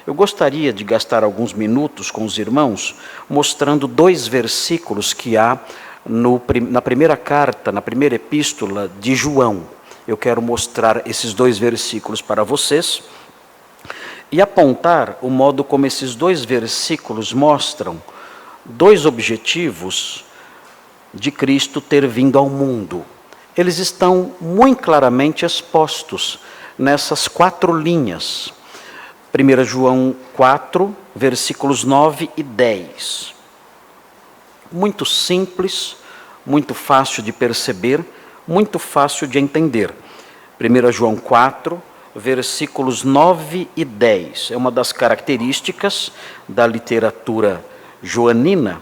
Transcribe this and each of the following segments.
Eu gostaria de gastar alguns minutos com os irmãos, mostrando 2 versículos que há na primeira carta, na primeira epístola de João. Eu quero mostrar esses 2 versículos para vocês e apontar o modo como esses 2 versículos mostram 2 objetivos de Cristo ter vindo ao mundo. Eles estão muito claramente expostos nessas 4 linhas. 1 João 4, versículos 9 e 10. Muito simples, muito fácil de perceber, muito fácil de entender. 1 João 4, versículos 9 e 10. É uma das características da literatura joanina.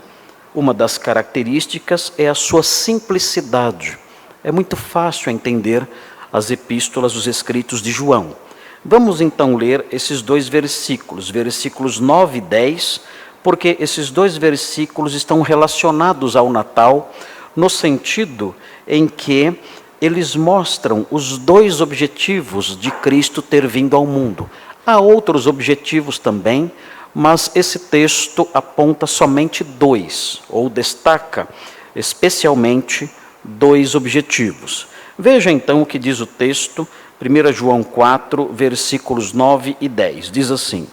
Uma das características é a sua simplicidade. É muito fácil entender as epístolas, os escritos de João. Vamos então ler esses 2 versículos, versículos 9 e 10, porque esses 2 versículos estão relacionados ao Natal, no sentido em que eles mostram os 2 objetivos de Cristo ter vindo ao mundo. Há outros objetivos também, mas esse texto aponta somente 2, ou destaca especialmente 2 objetivos. Veja então o que diz o texto, 1 João 4, versículos 9 e 10. Diz assim: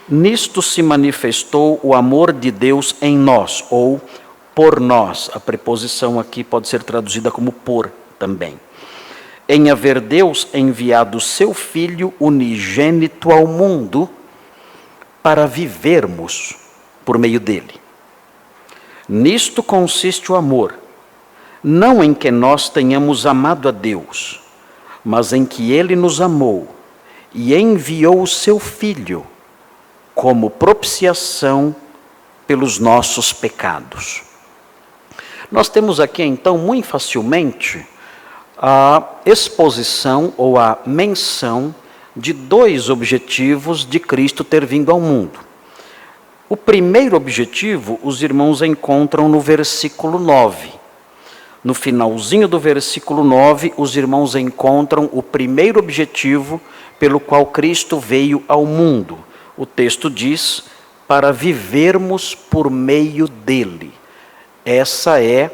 nisto se manifestou o amor de Deus em nós, ou por nós. A preposição aqui pode ser traduzida como por também. Em haver Deus enviado seu Filho unigênito ao mundo, para vivermos por meio dele. Nisto consiste o amor, não em que nós tenhamos amado a Deus, mas em que ele nos amou e enviou o seu Filho como propiciação pelos nossos pecados. Nós temos aqui então muito facilmente a exposição ou a menção de 2 objetivos de Cristo ter vindo ao mundo. O primeiro objetivo, os irmãos encontram no versículo 9. No finalzinho do versículo 9, os irmãos encontram o primeiro objetivo pelo qual Cristo veio ao mundo. O texto diz, para vivermos por meio dele. Essa é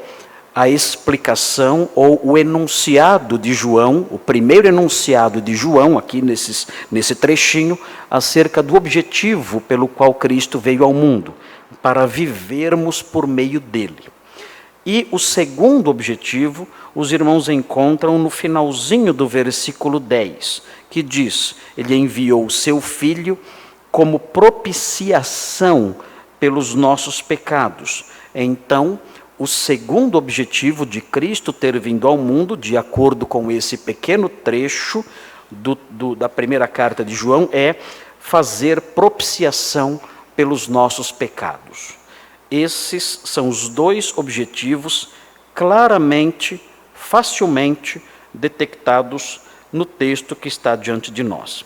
a explicação ou o enunciado de João, o primeiro enunciado de João, aqui nesse trechinho, acerca do objetivo pelo qual Cristo veio ao mundo, para vivermos por meio dele. E o segundo objetivo, os irmãos encontram no finalzinho do versículo 10, que diz, ele enviou o seu Filho como propiciação pelos nossos pecados. Então, o segundo objetivo de Cristo ter vindo ao mundo, de acordo com esse pequeno trecho da primeira carta de João, é fazer propiciação pelos nossos pecados. Esses são os 2 objetivos claramente, facilmente detectados no texto que está diante de nós.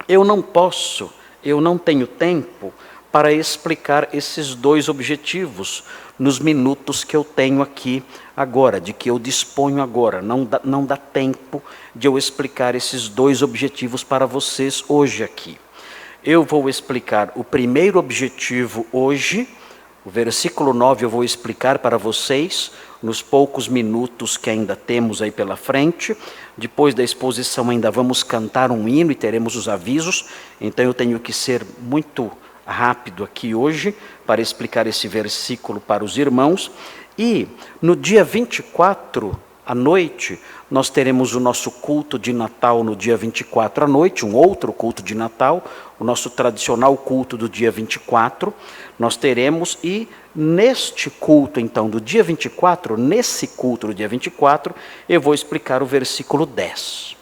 Eu não tenho tempo para explicar esses 2 objetivos nos minutos que eu tenho aqui agora, de que eu disponho agora. Não dá tempo de eu explicar esses 2 objetivos para vocês hoje aqui. Eu vou explicar o primeiro objetivo hoje, o versículo 9 eu vou explicar para vocês, nos poucos minutos que ainda temos aí pela frente. Depois da exposição ainda vamos cantar um hino e teremos os avisos, então eu tenho que ser muito rápido aqui hoje, para explicar esse versículo para os irmãos. E no dia 24, à noite, nós teremos o nosso culto de Natal no dia 24 à noite, um outro culto de Natal, o nosso tradicional culto do dia 24, nós teremos, e neste culto então do dia 24, nesse culto do dia 24, eu vou explicar o versículo 10.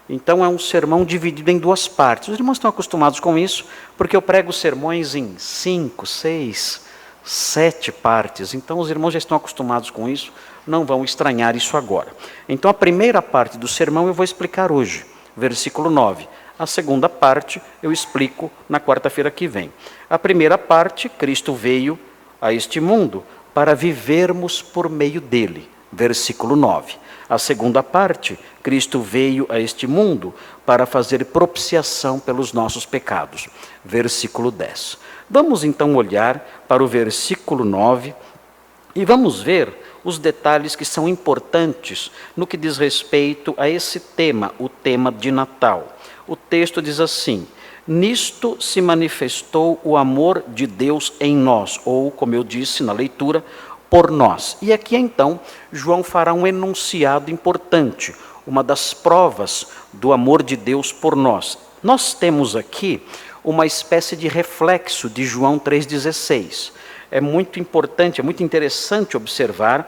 Então é um sermão dividido em 2 partes. Os irmãos estão acostumados com isso, porque eu prego sermões em 5, 6, 7 partes. Então os irmãos já estão acostumados com isso, não vão estranhar isso agora. Então a primeira parte do sermão eu vou explicar hoje, versículo 9. A segunda parte eu explico na quarta-feira que vem. A primeira parte, Cristo veio a este mundo para vivermos por meio dele. versículo 9. A segunda parte, Cristo veio a este mundo para fazer propiciação pelos nossos pecados, versículo 10. Vamos então olhar para o versículo 9 e vamos ver os detalhes que são importantes no que diz respeito a esse tema, o tema de Natal. O texto diz assim: nisto se manifestou o amor de Deus em nós, ou, como eu disse na leitura, por nós. E aqui então, João fará um enunciado importante, uma das provas do amor de Deus por nós. Nós temos aqui uma espécie de reflexo de João 3,16. É muito importante, é muito interessante observar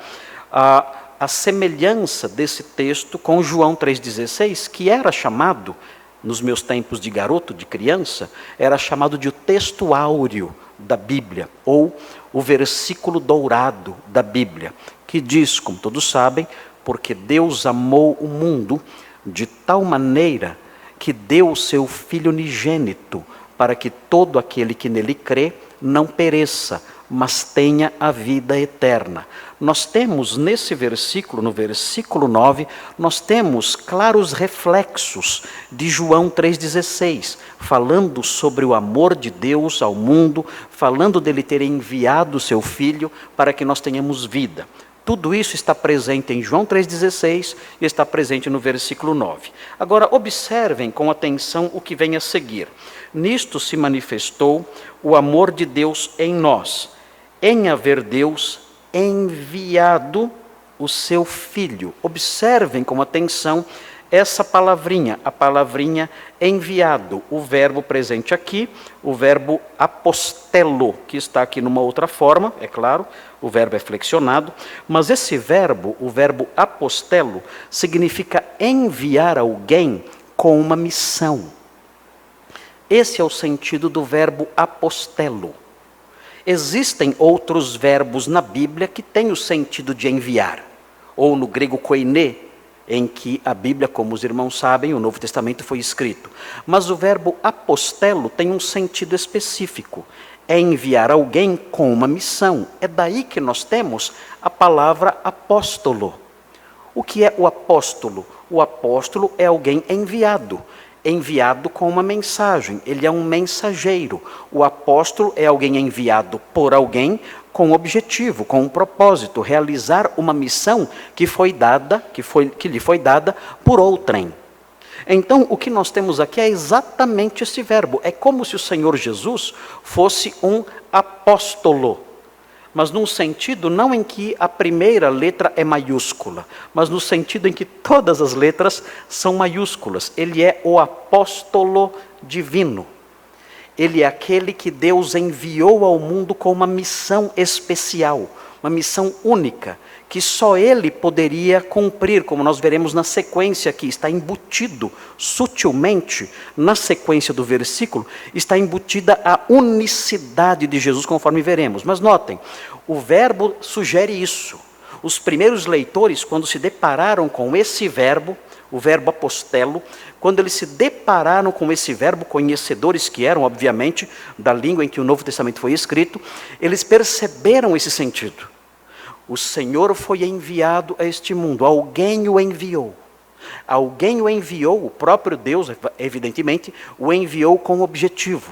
a semelhança desse texto com João 3,16, que era chamado, nos meus tempos de garoto, de criança, era chamado de o texto áureo da Bíblia, ou o versículo dourado da Bíblia, que diz, como todos sabem, porque Deus amou o mundo de tal maneira que deu o seu Filho unigênito, para que todo aquele que nele crê não pereça, mas tenha a vida eterna. Nós temos nesse versículo, no versículo 9, nós temos claros reflexos de João 3,16, falando sobre o amor de Deus ao mundo, falando dele ter enviado o seu Filho para que nós tenhamos vida. Tudo isso está presente em João 3,16 e está presente no versículo 9. Agora, observem com atenção o que vem a seguir. Nisto se manifestou o amor de Deus em nós, em haver Deus enviado o seu Filho. Observem com atenção essa palavrinha, a palavrinha enviado, o verbo presente aqui, o verbo apostelo, que está aqui numa outra forma, é claro, o verbo é flexionado, mas esse verbo, o verbo apostelo, significa enviar alguém com uma missão. Esse é o sentido do verbo apostelo. Existem outros verbos na Bíblia que têm o sentido de enviar, ou no grego koiné, em que a Bíblia, como os irmãos sabem, o Novo Testamento foi escrito. Mas o verbo apostelo tem um sentido específico, é enviar alguém com uma missão. É daí que nós temos a palavra apóstolo. O que é o apóstolo? O apóstolo é alguém enviado com uma mensagem, ele é um mensageiro. O apóstolo é alguém enviado por alguém com um objetivo, com um propósito, realizar uma missão que lhe foi dada por outrem. Então, o que nós temos aqui é exatamente esse verbo. É como se o Senhor Jesus fosse um apóstolo, mas num sentido não em que a primeira letra é maiúscula, mas no sentido em que todas as letras são maiúsculas. Ele é o apóstolo divino. Ele é aquele que Deus enviou ao mundo com uma missão especial, uma missão única, que só ele poderia cumprir, como nós veremos na sequência aqui. Está embutido sutilmente, na sequência do versículo, está embutida a unicidade de Jesus, conforme veremos. Mas notem, o verbo sugere isso. Os primeiros leitores, quando se depararam com esse verbo, o verbo apostelo, quando eles se depararam com esse verbo, conhecedores que eram, obviamente, da língua em que o Novo Testamento foi escrito, eles perceberam esse sentido. O Senhor foi enviado a este mundo, alguém o enviou. Alguém o enviou, o próprio Deus, evidentemente, o enviou com um objetivo.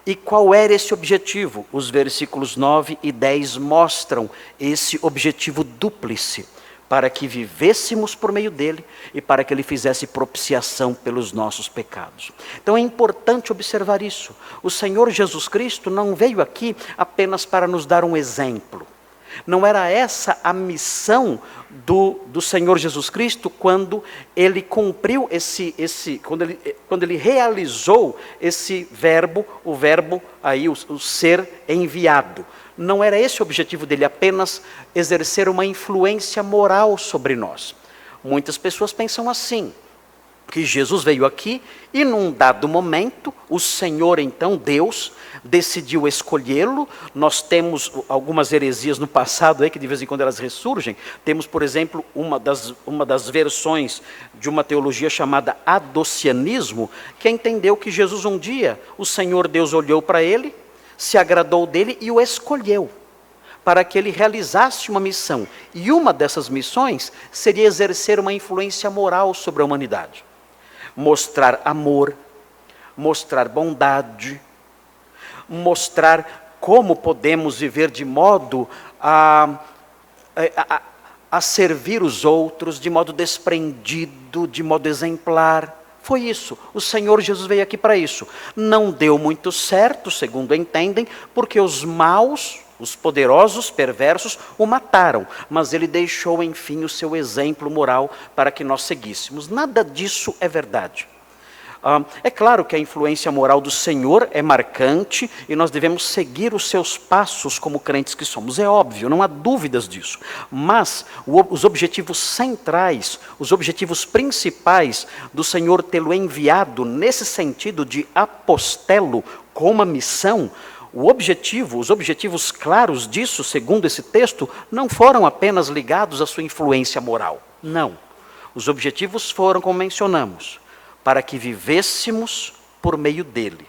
E qual era esse objetivo? Os versículos 9 e 10 mostram esse objetivo dúplice, para que vivêssemos por meio dele e para que ele fizesse propiciação pelos nossos pecados. Então é importante observar isso. O Senhor Jesus Cristo não veio aqui apenas para nos dar um exemplo. Não era essa a missão do Senhor Jesus Cristo quando ele cumpriu quando ele realizou esse verbo, o verbo aí, o ser enviado. Não era esse o objetivo dele, apenas exercer uma influência moral sobre nós. Muitas pessoas pensam assim, que Jesus veio aqui e num dado momento, o Senhor então, Deus, decidiu escolhê-lo. Nós temos algumas heresias no passado, aí, que de vez em quando elas ressurgem. Temos, por exemplo, uma das versões de uma teologia chamada adocianismo, que entendeu que Jesus um dia, o Senhor Deus olhou para ele, se agradou dele e o escolheu para que ele realizasse uma missão. E uma dessas missões seria exercer uma influência moral sobre a humanidade. Mostrar amor, mostrar bondade, mostrar como podemos viver de modo a servir os outros, de modo desprendido, de modo exemplar. Foi isso. O Senhor Jesus veio aqui para isso. Não deu muito certo, segundo entendem, porque os maus, os poderosos, perversos, o mataram. Mas ele deixou, enfim, o seu exemplo moral para que nós seguíssemos. Nada disso é verdade. É claro que a influência moral do Senhor é marcante e nós devemos seguir os seus passos como crentes que somos. É óbvio, não há dúvidas disso. Mas os objetivos centrais, os objetivos principais do Senhor tê-lo enviado nesse sentido de apostelo com uma missão, os objetivos claros disso, segundo esse texto, não foram apenas ligados à sua influência moral. Não. Os objetivos foram, como mencionamos, para que vivêssemos por meio dele.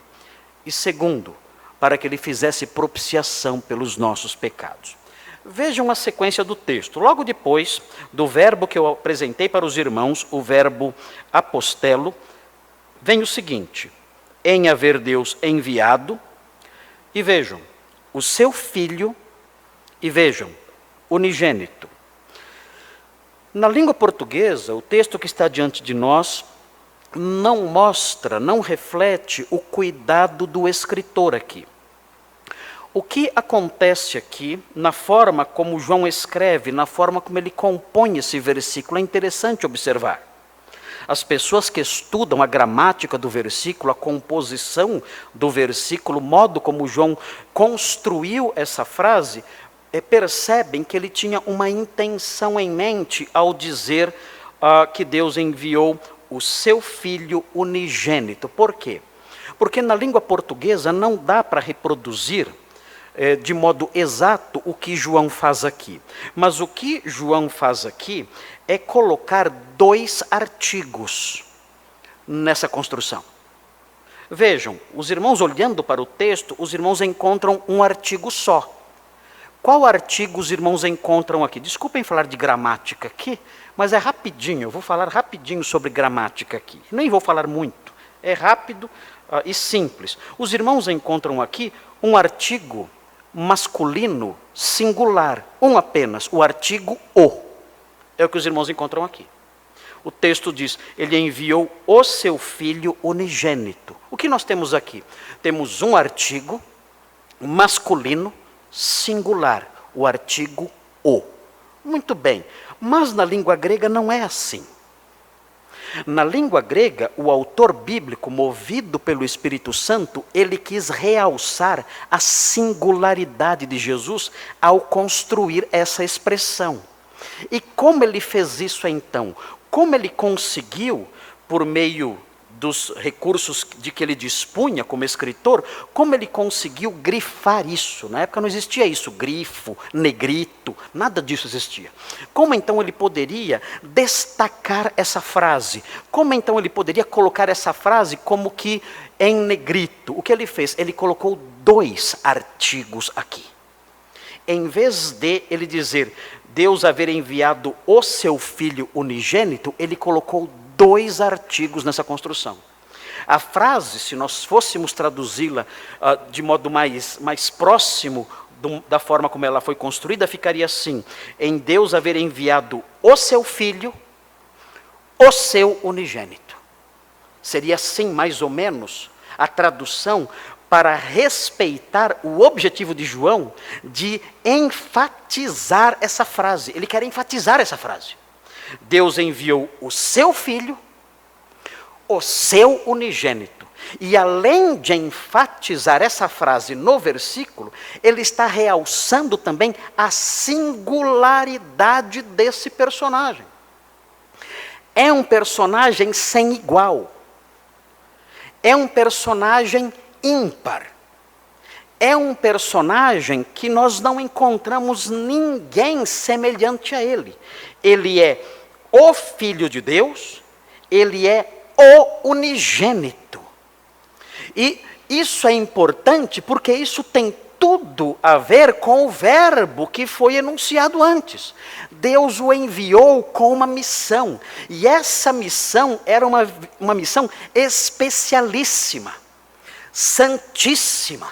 E segundo, para que ele fizesse propiciação pelos nossos pecados. Vejam a sequência do texto. Logo depois do verbo que eu apresentei para os irmãos, o verbo apostelo, vem o seguinte: em haver Deus enviado, e vejam, o seu Filho, e vejam, unigênito. Na língua portuguesa, o texto que está diante de nós não mostra, não reflete o cuidado do escritor aqui. O que acontece aqui, na forma como João escreve, na forma como ele compõe esse versículo, é interessante observar. As pessoas que estudam a gramática do versículo, a composição do versículo, o modo como João construiu essa frase, percebem que ele tinha uma intenção em mente ao dizer que Deus enviou o seu Filho unigênito. Por quê? Porque na língua portuguesa não dá para reproduzir de modo exato o que João faz aqui. Mas o que João faz aqui é colocar dois artigos nessa construção. Vejam, os irmãos olhando para o texto, os irmãos encontram um artigo só. Qual artigo os irmãos encontram aqui? Desculpem falar de gramática aqui, mas é rapidinho, eu vou falar rapidinho sobre gramática aqui. Nem vou falar muito, é rápido e simples. Os irmãos encontram aqui um artigo masculino singular, um apenas, o artigo o. É o que os irmãos encontram aqui. O texto diz, ele enviou o seu Filho unigênito. O que nós temos aqui? Temos um artigo masculino singular, o artigo o. Muito bem, mas na língua grega não é assim. Na língua grega, o autor bíblico, movido pelo Espírito Santo, ele quis realçar a singularidade de Jesus ao construir essa expressão. E como ele fez isso então? Como ele conseguiu, por meio dos recursos de que ele dispunha como escritor, como ele conseguiu grifar isso? Na época não existia isso, grifo, negrito, nada disso existia. Como então ele poderia destacar essa frase? Como então ele poderia colocar essa frase como que em negrito? O que ele fez? Ele colocou dois artigos aqui. Em vez de ele dizer, Deus haver enviado o seu Filho unigênito, ele colocou dois artigos nessa construção. A frase, se nós fôssemos traduzi-la de modo mais próximo da forma como ela foi construída, ficaria assim: em Deus haver enviado o seu Filho, o seu unigênito. Seria assim, mais ou menos, a tradução para respeitar o objetivo de João de enfatizar essa frase. Ele quer enfatizar essa frase. Deus enviou o seu Filho, o seu unigênito. E além de enfatizar essa frase no versículo, ele está realçando também a singularidade desse personagem. É um personagem sem igual. É um personagem ímpar. É um personagem que nós não encontramos ninguém semelhante a ele. Ele é o Filho de Deus, ele é o unigênito. E isso é importante porque isso tem tudo a ver com o verbo que foi enunciado antes. Deus o enviou com uma missão, e essa missão era uma missão especialíssima, santíssima,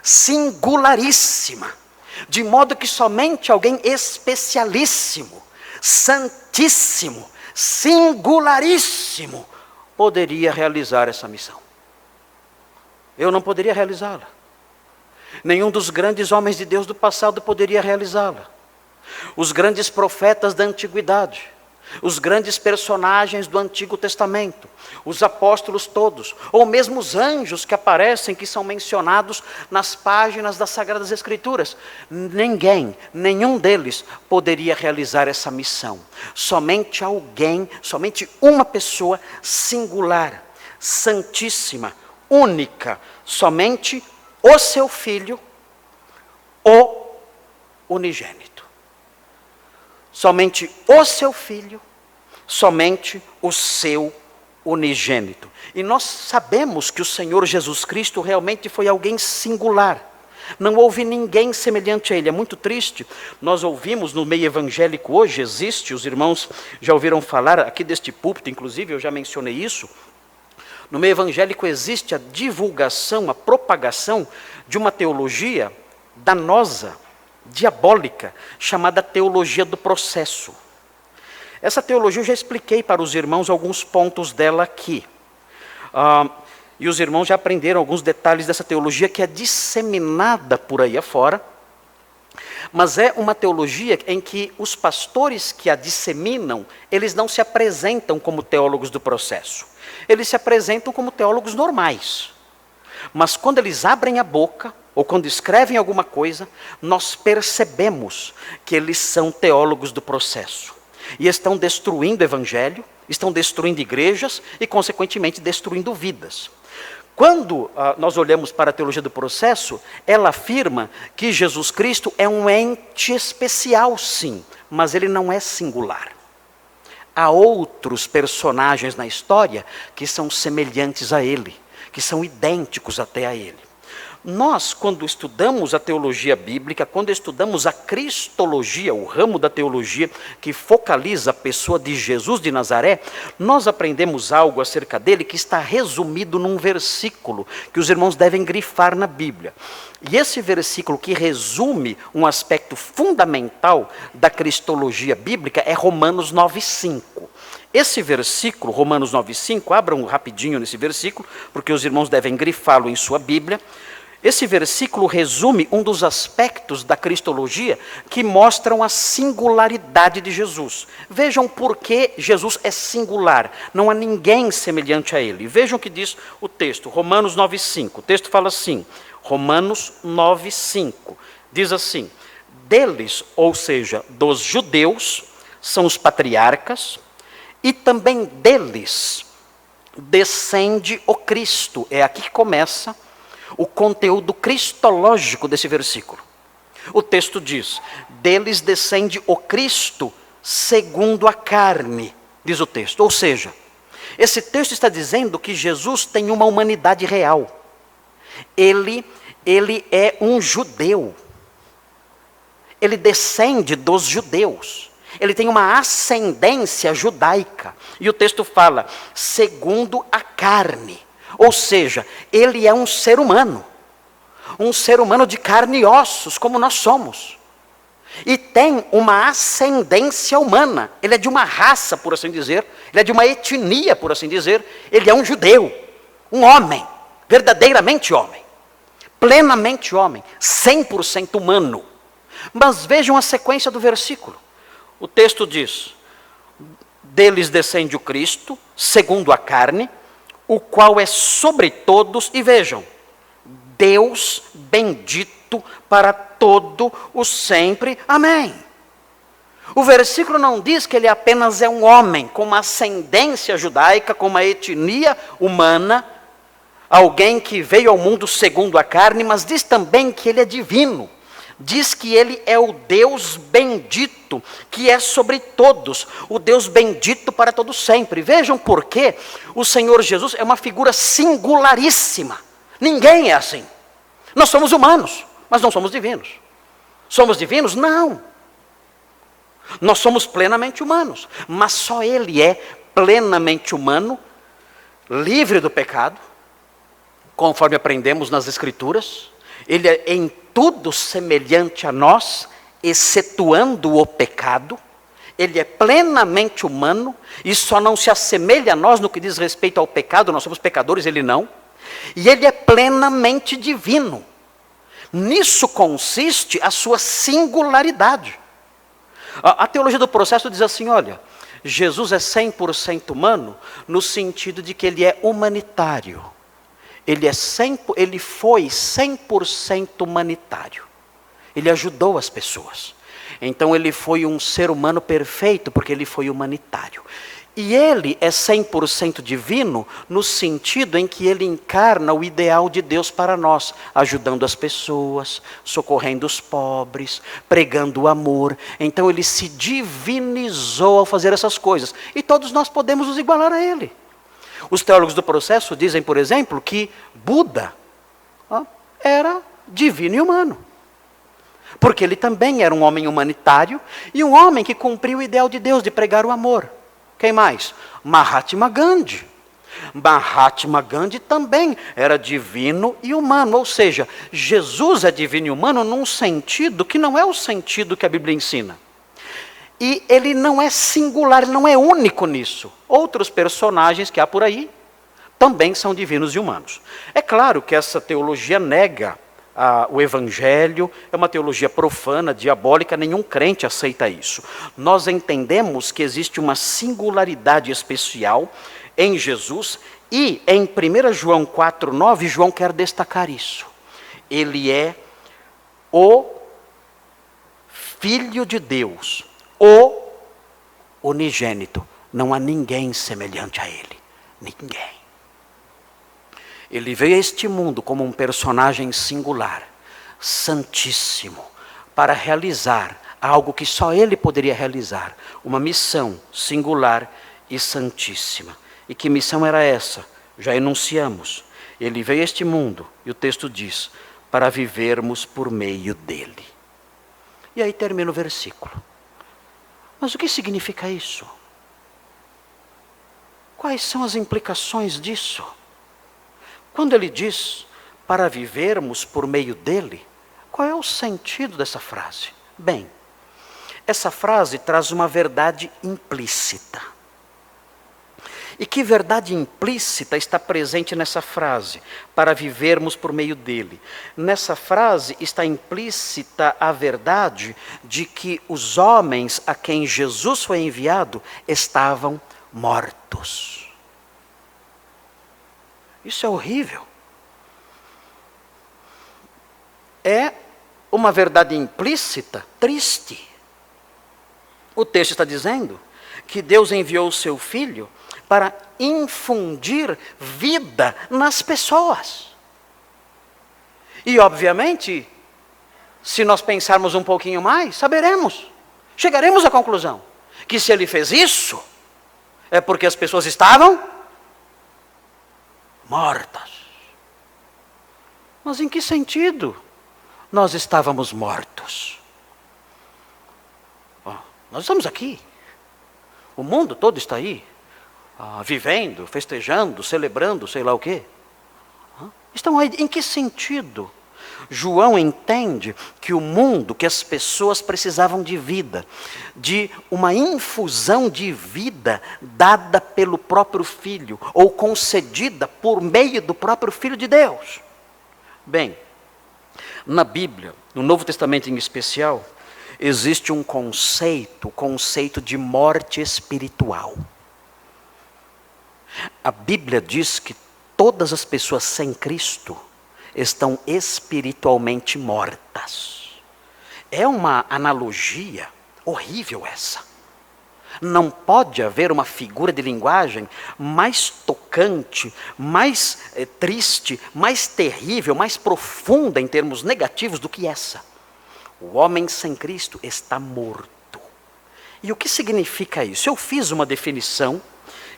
singularíssima, de modo que somente alguém especialíssimo, santíssimo, singularíssimo, poderia realizar essa missão. Eu não poderia realizá-la. Nenhum dos grandes homens de Deus do passado poderia realizá-la. Os grandes profetas da antiguidade, os grandes personagens do Antigo Testamento, os apóstolos todos, ou mesmo os anjos que aparecem, que são mencionados nas páginas das Sagradas Escrituras, nenhum deles poderia realizar essa missão. Somente alguém, somente uma pessoa singular, santíssima, única, somente o seu Filho, o unigênito. Somente o seu Filho, somente o seu unigênito. E nós sabemos que o Senhor Jesus Cristo realmente foi alguém singular. Não houve ninguém semelhante a Ele. É muito triste. Nós ouvimos no meio evangélico hoje, existe, os irmãos já ouviram falar aqui deste púlpito, inclusive eu já mencionei isso. No meio evangélico existe a divulgação, a propagação de uma teologia danosa, diabólica, chamada teologia do processo. Essa teologia eu já expliquei para os irmãos alguns pontos dela aqui. E os irmãos já aprenderam alguns detalhes dessa teologia que é disseminada por aí afora. Mas é uma teologia em que os pastores que a disseminam, eles não se apresentam como teólogos do processo. Eles se apresentam como teólogos normais. Mas quando eles abrem a boca, ou quando escrevem alguma coisa, nós percebemos que eles são teólogos do processo. E estão destruindo o evangelho, estão destruindo igrejas e, consequentemente, destruindo vidas. Quando nós olhamos para a teologia do processo, ela afirma que Jesus Cristo é um ente especial, sim, mas ele não é singular. Há outros personagens na história que são semelhantes a ele, que são idênticos até a ele. Nós, quando estudamos a teologia bíblica, quando estudamos a cristologia, o ramo da teologia que focaliza a pessoa de Jesus de Nazaré, nós aprendemos algo acerca dele que está resumido num versículo que os irmãos devem grifar na Bíblia. E esse versículo que resume um aspecto fundamental da cristologia bíblica é Romanos 9,5. Esse versículo, Romanos 9,5, abram rapidinho nesse versículo, porque os irmãos devem grifá-lo em sua Bíblia. Esse versículo resume um dos aspectos da cristologia que mostram a singularidade de Jesus. Vejam por que Jesus é singular, não há ninguém semelhante a ele. Vejam o que diz o texto, Romanos 9,5. O texto fala assim, Romanos 9,5, diz assim: deles, ou seja, dos judeus, são os patriarcas, e também deles descende o Cristo. É aqui que começa o conteúdo cristológico desse versículo. O texto diz, deles descende o Cristo segundo a carne, diz o texto. Ou seja, esse texto está dizendo que Jesus tem uma humanidade real. Ele é um judeu. Ele descende dos judeus. Ele tem uma ascendência judaica. E o texto fala, segundo a carne. Ou seja, ele é um ser humano de carne e ossos, como nós somos. E tem uma ascendência humana. Ele é de uma raça, por assim dizer. Ele é de uma etnia, por assim dizer. Ele é um judeu, um homem, verdadeiramente homem, plenamente homem, 100% humano. Mas vejam a sequência do versículo. O texto diz, deles descende o Cristo, segundo a carne, o qual é sobre todos, e vejam, Deus bendito para todo o sempre. Amém. O versículo não diz que ele apenas é um homem com uma ascendência judaica, com uma etnia humana, alguém que veio ao mundo segundo a carne, mas diz também que ele é divino. Diz que ele é o Deus bendito, que é sobre todos, o Deus bendito para todo sempre. Vejam por que o Senhor Jesus é uma figura singularíssima. Ninguém é assim. Nós somos humanos, mas não somos divinos. Somos divinos? Não. Nós somos plenamente humanos, mas só Ele é plenamente humano, livre do pecado, conforme aprendemos nas Escrituras. Ele é em tudo semelhante a nós, excetuando o pecado. Ele é plenamente humano e só não se assemelha a nós no que diz respeito ao pecado. Nós somos pecadores, ele não. E ele é plenamente divino. Nisso consiste a sua singularidade. A teologia do processo diz assim, olha, Jesus é 100% humano no sentido de que ele é humanitário. Ele foi 100% humanitário. Ele ajudou as pessoas. Então ele foi um ser humano perfeito porque ele foi humanitário. E ele é 100% divino no sentido em que ele encarna o ideal de Deus para nós, ajudando as pessoas, socorrendo os pobres, pregando o amor. Então ele se divinizou ao fazer essas coisas. E todos nós podemos nos igualar a ele. Os teólogos do processo dizem, por exemplo, que Buda era divino e humano. Porque ele também era um homem humanitário e um homem que cumpriu o ideal de Deus de pregar o amor. Quem mais? Mahatma Gandhi. Mahatma Gandhi também era divino e humano. Ou seja, Jesus é divino e humano num sentido que não é o sentido que a Bíblia ensina. E ele não é singular, ele não é único nisso. Outros personagens que há por aí também são divinos e humanos. É claro que essa teologia nega o Evangelho, é uma teologia profana, diabólica, nenhum crente aceita isso. Nós entendemos que existe uma singularidade especial em Jesus e em 1 João 4,9, João quer destacar isso. Ele é o Filho de Deus, o unigênito. Não há ninguém semelhante a ele. Ninguém. Ele veio a este mundo como um personagem singular, santíssimo, para realizar algo que só ele poderia realizar, uma missão singular e santíssima. E que missão era essa? Já enunciamos. Ele veio a este mundo, e o texto diz, para vivermos por meio dele. E aí termina o versículo. Mas o que significa isso? Quais são as implicações disso? Quando ele diz, para vivermos por meio dele, qual é o sentido dessa frase? Bem, essa frase traz uma verdade implícita. E que verdade implícita está presente nessa frase, para vivermos por meio dele? Nessa frase está implícita a verdade de que os homens a quem Jesus foi enviado estavam mortos. Isso é horrível. É uma verdade implícita, triste. O texto está dizendo que Deus enviou o seu Filho para infundir vida nas pessoas. E, obviamente, se nós pensarmos um pouquinho mais, chegaremos à conclusão que se ele fez isso, é porque as pessoas estavam mortas. Mas em que sentido nós estávamos mortos? Nós estamos aqui. O mundo todo está aí, vivendo, festejando, celebrando, sei lá o quê. Estão aí. Em que sentido? João entende que o mundo, que as pessoas precisavam de vida, de uma infusão de vida dada pelo próprio Filho, ou concedida por meio do próprio Filho de Deus. Bem, na Bíblia, no Novo Testamento em especial, existe um conceito, o conceito de morte espiritual. A Bíblia diz que todas as pessoas sem Cristo estão espiritualmente mortas. É uma analogia horrível essa. Não pode haver uma figura de linguagem mais tocante, mais triste, mais terrível, mais profunda em termos negativos do que essa. O homem sem Cristo está morto. E o que significa isso? Eu fiz uma definição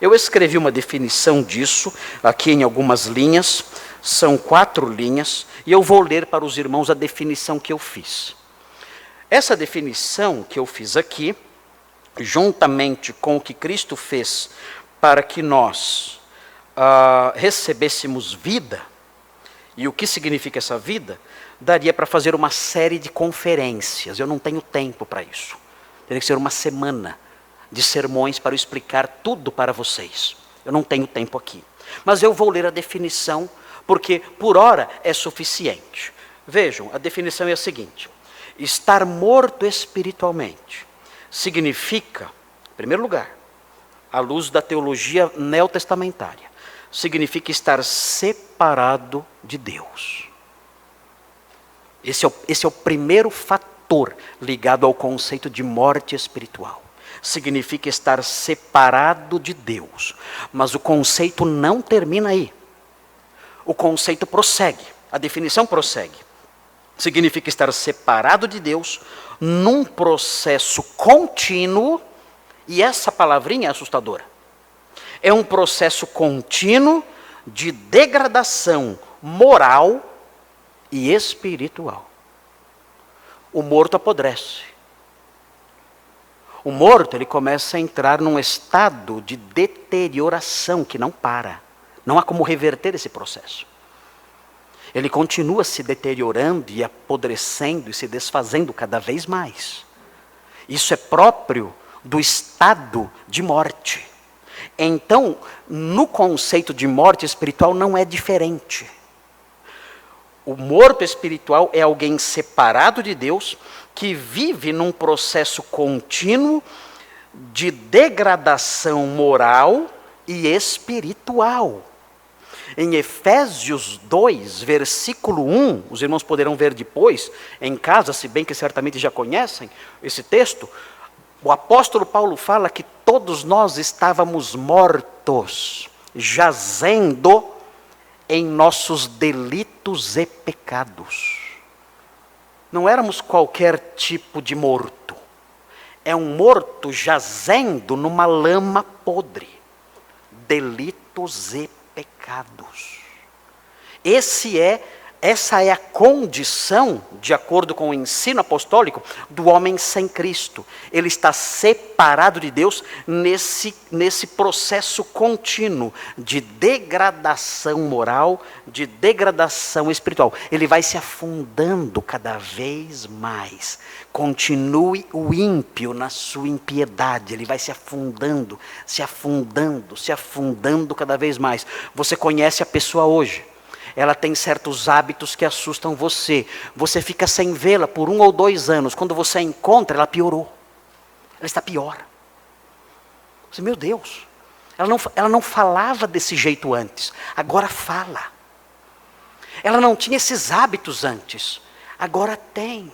Eu escrevi uma definição disso aqui em algumas linhas, são 4 linhas, e eu vou ler para os irmãos a definição que eu fiz. Essa definição que eu fiz aqui, juntamente com o que Cristo fez para que nós recebêssemos vida, e o que significa essa vida, daria para fazer uma série de conferências. Eu não tenho tempo para isso. Teria que ser uma semana de sermões para eu explicar tudo para vocês. Eu não tenho tempo aqui. Mas eu vou ler a definição, porque por hora é suficiente. Vejam, a definição é a seguinte: estar morto espiritualmente significa, em primeiro lugar, à luz da teologia neotestamentária, significa estar separado de Deus. Esse é o primeiro fator ligado ao conceito de morte espiritual. Significa estar separado de Deus. Mas o conceito não termina aí. O conceito prossegue, a definição prossegue. Significa estar separado de Deus num processo contínuo, e essa palavrinha é assustadora. É um processo contínuo de degradação moral e espiritual. O morto apodrece. O morto, ele começa a entrar num estado de deterioração que não para. Não há como reverter esse processo. Ele continua se deteriorando e apodrecendo e se desfazendo cada vez mais. Isso é próprio do estado de morte. Então, no conceito de morte espiritual não é diferente. O morto espiritual é alguém separado de Deus, que vive num processo contínuo de degradação moral e espiritual. Em Efésios 2, versículo 1, os irmãos poderão ver depois, em casa, se bem que certamente já conhecem esse texto, o apóstolo Paulo fala que todos nós estávamos mortos, jazendo em nossos delitos e pecados. Não éramos qualquer tipo de morto. É um morto jazendo numa lama podre. Delitos e pecados. Essa é a condição, de acordo com o ensino apostólico, do homem sem Cristo. Ele está separado de Deus nesse processo contínuo de degradação moral, de degradação espiritual. Ele vai se afundando cada vez mais. Continue o ímpio na sua impiedade. Ele vai se afundando, se afundando, se afundando cada vez mais. Você conhece a pessoa hoje. Ela tem certos hábitos que assustam você. Você fica sem vê-la por 1 ou 2 anos. Quando você a encontra, ela piorou. Ela está pior. Você, meu Deus, ela não falava desse jeito antes. Agora fala. Ela não tinha esses hábitos antes. Agora tem.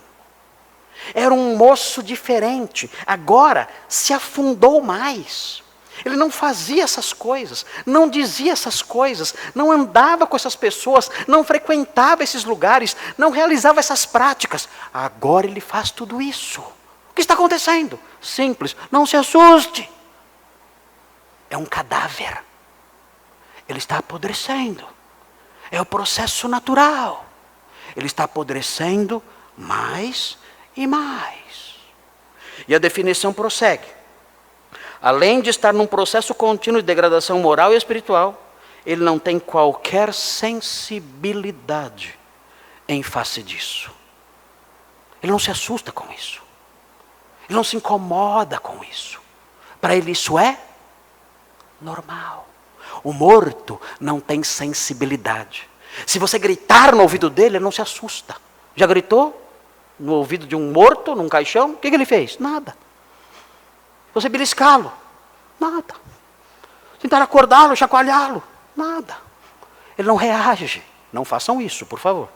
Era um moço diferente. Agora se afundou mais. Ele não fazia essas coisas, não dizia essas coisas, não andava com essas pessoas, não frequentava esses lugares, não realizava essas práticas. Agora ele faz tudo isso. O que está acontecendo? Simples, não se assuste. É um cadáver. Ele está apodrecendo. É o processo natural. Ele está apodrecendo mais e mais. E a definição prossegue. Além de estar num processo contínuo de degradação moral e espiritual, ele não tem qualquer sensibilidade em face disso. Ele não se assusta com isso. Ele não se incomoda com isso. Para ele isso é normal. O morto não tem sensibilidade. Se você gritar no ouvido dele, ele não se assusta. Já gritou no ouvido de um morto, num caixão? O que ele fez? Nada. Você beliscá-lo? Nada. Tentar acordá-lo, chacoalhá-lo? Nada. Ele não reage. Não façam isso, por favor.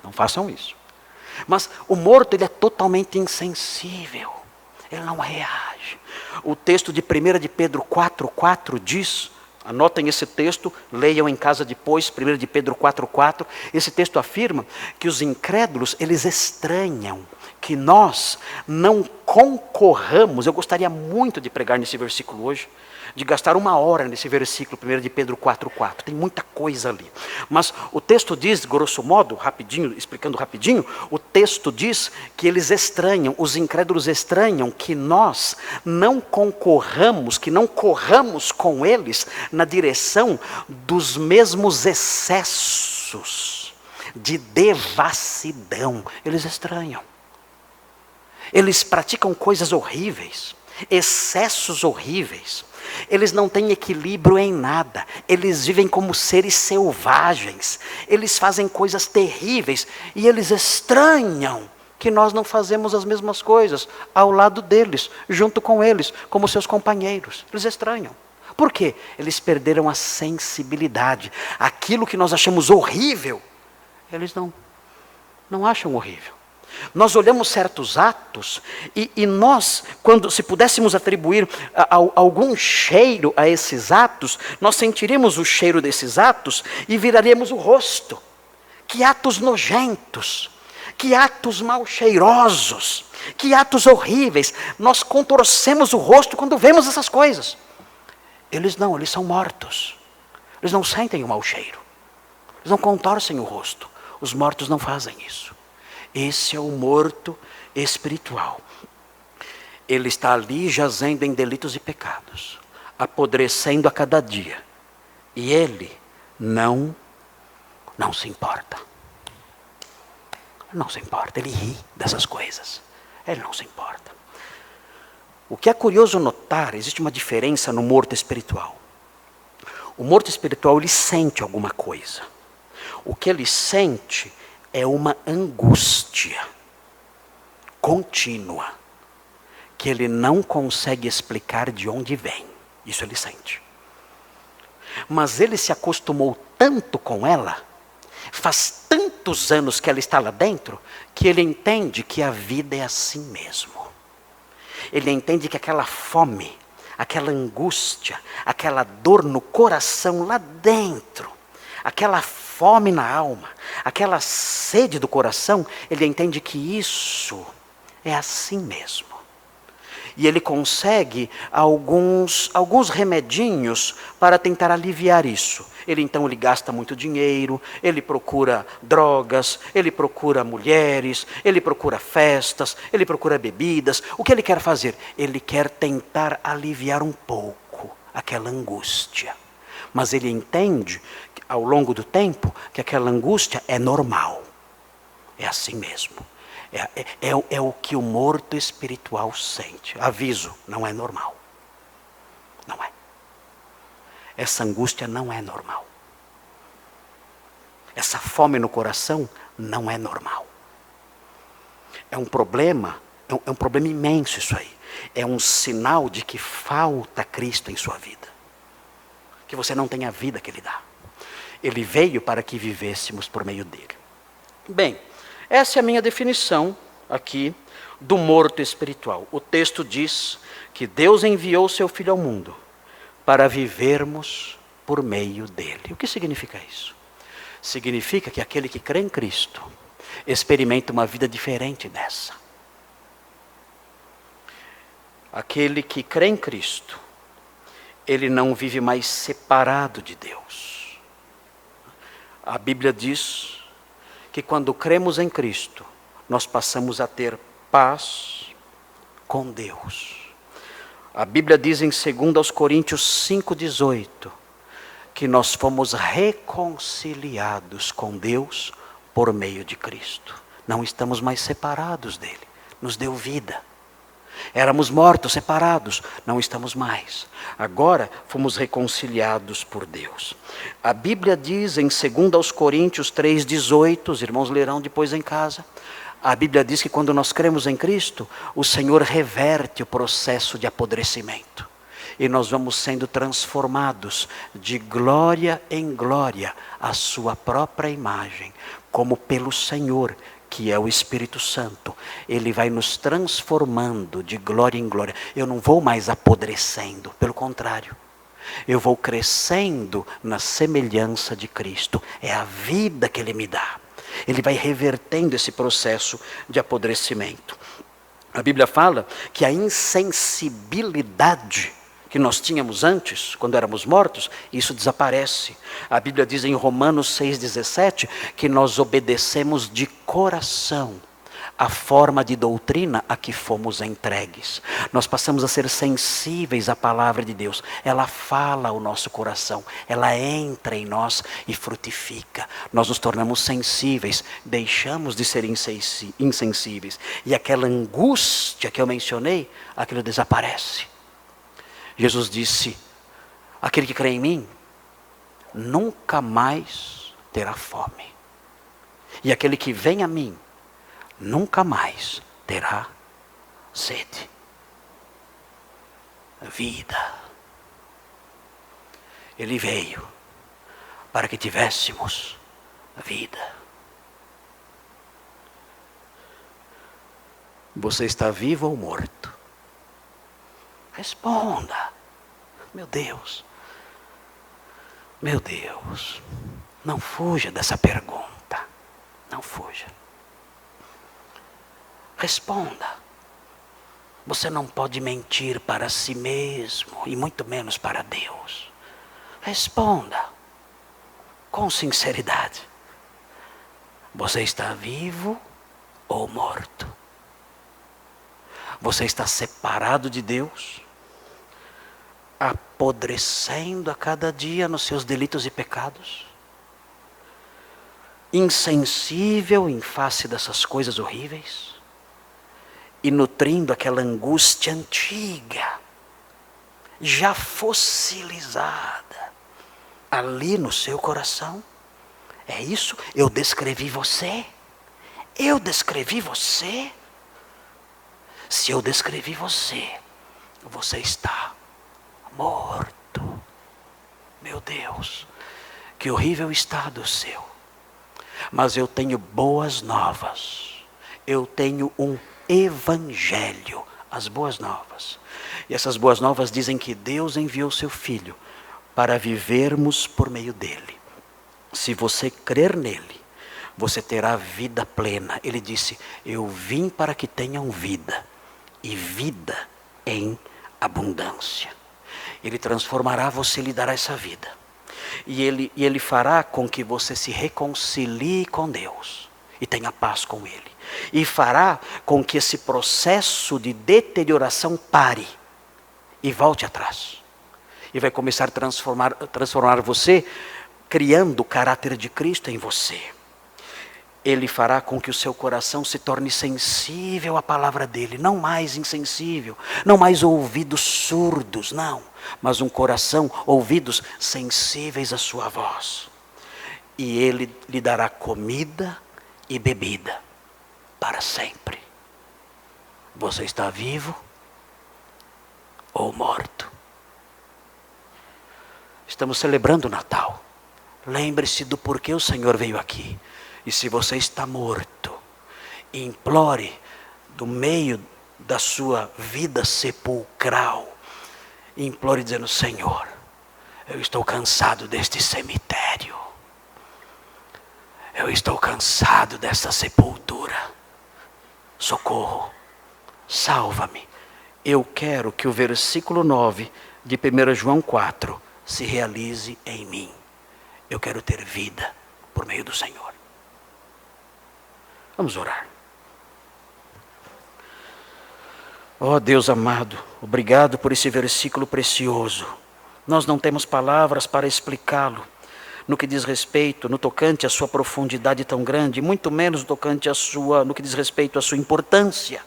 Não façam isso. Mas o morto, ele é totalmente insensível. Ele não reage. O texto de 1 de Pedro 4,4 diz Anotem esse texto, leiam em casa depois, 1 de Pedro 4,4. Esse texto afirma que os incrédulos, eles estranham que nós não concorramos. Eu gostaria muito de pregar nesse versículo hoje, de gastar 1 hora nesse versículo, 1 de Pedro 4,4. Tem muita coisa ali. Mas o texto diz, grosso modo, rapidinho, explicando rapidinho, o texto diz que eles estranham, os incrédulos estranham que nós não concorramos, que não corramos com eles na direção dos mesmos excessos de devassidão. Eles estranham. Eles praticam coisas horríveis, excessos horríveis. Eles não têm equilíbrio em nada. Eles vivem como seres selvagens. Eles fazem coisas terríveis. E eles estranham que nós não fazemos as mesmas coisas ao lado deles, junto com eles, como seus companheiros. Eles estranham. Por quê? Eles perderam a sensibilidade. Aquilo que nós achamos horrível, eles não acham horrível. Nós olhamos certos atos e nós, se pudéssemos atribuir algum cheiro a esses atos, nós sentiríamos o cheiro desses atos e viraríamos o rosto. Que atos nojentos, que atos mal cheirosos, que atos horríveis. Nós contorcemos o rosto quando vemos essas coisas. Eles não, eles são mortos. Eles não sentem o mau cheiro. Eles não contorcem o rosto. Os mortos não fazem isso. Esse é o morto espiritual. Ele está ali jazendo em delitos e pecados, apodrecendo a cada dia. E ele não se importa. Não se importa, ele ri dessas coisas. Ele não se importa. O que é curioso notar, existe uma diferença no morto espiritual. O morto espiritual, ele sente alguma coisa. O que ele sente é uma angústia contínua, que ele não consegue explicar de onde vem. Isso ele sente. Mas ele se acostumou tanto com ela, faz tantos anos que ela está lá dentro, que ele entende que a vida é assim mesmo. Ele entende que aquela fome, aquela angústia, aquela dor no coração lá dentro, aquela fome na alma, aquela sede do coração, ele entende que isso é assim mesmo. E ele consegue alguns remedinhos para tentar aliviar isso. Ele gasta muito dinheiro, ele procura drogas, ele procura mulheres, ele procura festas, ele procura bebidas. O que ele quer fazer? Ele quer tentar aliviar um pouco aquela angústia. Mas ele entende, ao longo do tempo, que aquela angústia é normal. É assim mesmo. É o que o morto espiritual sente. Aviso, não é normal. Não é. Essa angústia não é normal. Essa fome no coração não é normal. É um problema imenso isso aí. É um sinal de que falta Cristo em sua vida. Que você não tem a vida que Ele dá. Ele veio para que vivêssemos por meio dele. Bem, essa é a minha definição aqui do morto espiritual. O texto diz que Deus enviou seu Filho ao mundo para vivermos por meio dele. O que significa isso? Significa que aquele que crê em Cristo experimenta uma vida diferente dessa. Aquele que crê em Cristo, ele não vive mais separado de Deus. A Bíblia diz que quando cremos em Cristo, nós passamos a ter paz com Deus. A Bíblia diz em 2 Coríntios 5,18, que nós fomos reconciliados com Deus por meio de Cristo. Não estamos mais separados dele, nos deu vida. Éramos mortos, separados, não estamos mais. Agora fomos reconciliados por Deus. A Bíblia diz em 2 Coríntios 3,18, os irmãos lerão depois em casa. A Bíblia diz que quando nós cremos em Cristo, o Senhor reverte o processo de apodrecimento. E nós vamos sendo transformados de glória em glória à sua própria imagem, como pelo Senhor, que é o Espírito Santo. Ele vai nos transformando de glória em glória. Eu não vou mais apodrecendo, pelo contrário. Eu vou crescendo na semelhança de Cristo. É a vida que Ele me dá. Ele vai revertendo esse processo de apodrecimento. A Bíblia fala que a insensibilidade que nós tínhamos antes, quando éramos mortos, isso desaparece. A Bíblia diz em Romanos 6,17 que nós obedecemos de coração a forma de doutrina a que fomos entregues. Nós passamos a ser sensíveis à palavra de Deus. Ela fala ao nosso coração, ela entra em nós e frutifica. Nós nos tornamos sensíveis, deixamos de ser insensíveis. E aquela angústia que eu mencionei, aquilo desaparece. Jesus disse, aquele que crê em mim, nunca mais terá fome. E aquele que vem a mim, nunca mais terá sede. Vida. Ele veio para que tivéssemos vida. Você está vivo ou morto? Responda. Meu Deus. Meu Deus. Não fuja dessa pergunta. Não fuja. Responda. Você não pode mentir para si mesmo e muito menos para Deus. Responda com sinceridade. Você está vivo ou morto? Você está separado de Deus, apodrecendo a cada dia nos seus delitos e pecados? Insensível em face dessas coisas horríveis? E nutrindo aquela angústia antiga, já fossilizada, ali no seu coração? É isso? Eu descrevi você? Eu descrevi você? Se eu descrevi você, você está morto. Meu Deus, que horrível estado o seu. Mas eu tenho boas novas. Eu tenho um Evangelho, as boas novas. E essas boas novas dizem que Deus enviou seu Filho para vivermos por meio dele. Se você crer nele, você terá vida plena. Ele disse, eu vim para que tenham vida, e vida em abundância. Ele transformará você e lhe dará essa vida. E ele fará com que você se reconcilie com Deus e tenha paz com Ele. E fará com que esse processo de deterioração pare e volte atrás. E vai começar a transformar você, criando o caráter de Cristo em você. Ele fará com que o seu coração se torne sensível à palavra dele, não mais insensível, não mais ouvidos surdos, não, mas um coração, ouvidos sensíveis à sua voz. E ele lhe dará comida e bebida para sempre. Você está vivo ou morto? Estamos celebrando o Natal. Lembre-se do porquê o Senhor veio aqui. E se você está morto, implore do meio da sua vida sepulcral, implore dizendo, Senhor, eu estou cansado deste cemitério. Eu estou cansado dessa sepultura. Socorro, salva-me. Eu quero que o versículo 9 de 1 João 4 se realize em mim. Eu quero ter vida por meio do Senhor. Vamos orar. Ó Deus amado, obrigado por esse versículo precioso. Nós não temos palavras para explicá-lo, no que diz respeito, no tocante à sua profundidade tão grande, muito menos no que diz respeito à sua importância.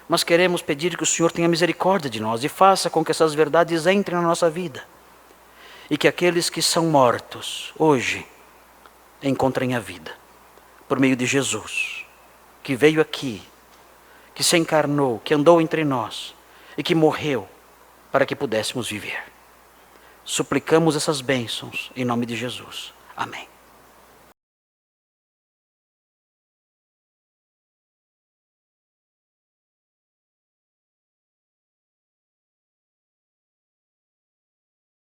Mas queremos pedir que o Senhor tenha misericórdia de nós e faça com que essas verdades entrem na nossa vida. E que aqueles que são mortos, hoje, encontrem a vida, por meio de Jesus, que veio aqui, que se encarnou, que andou entre nós e que morreu para que pudéssemos viver. Suplicamos essas bênçãos em nome de Jesus. Amém.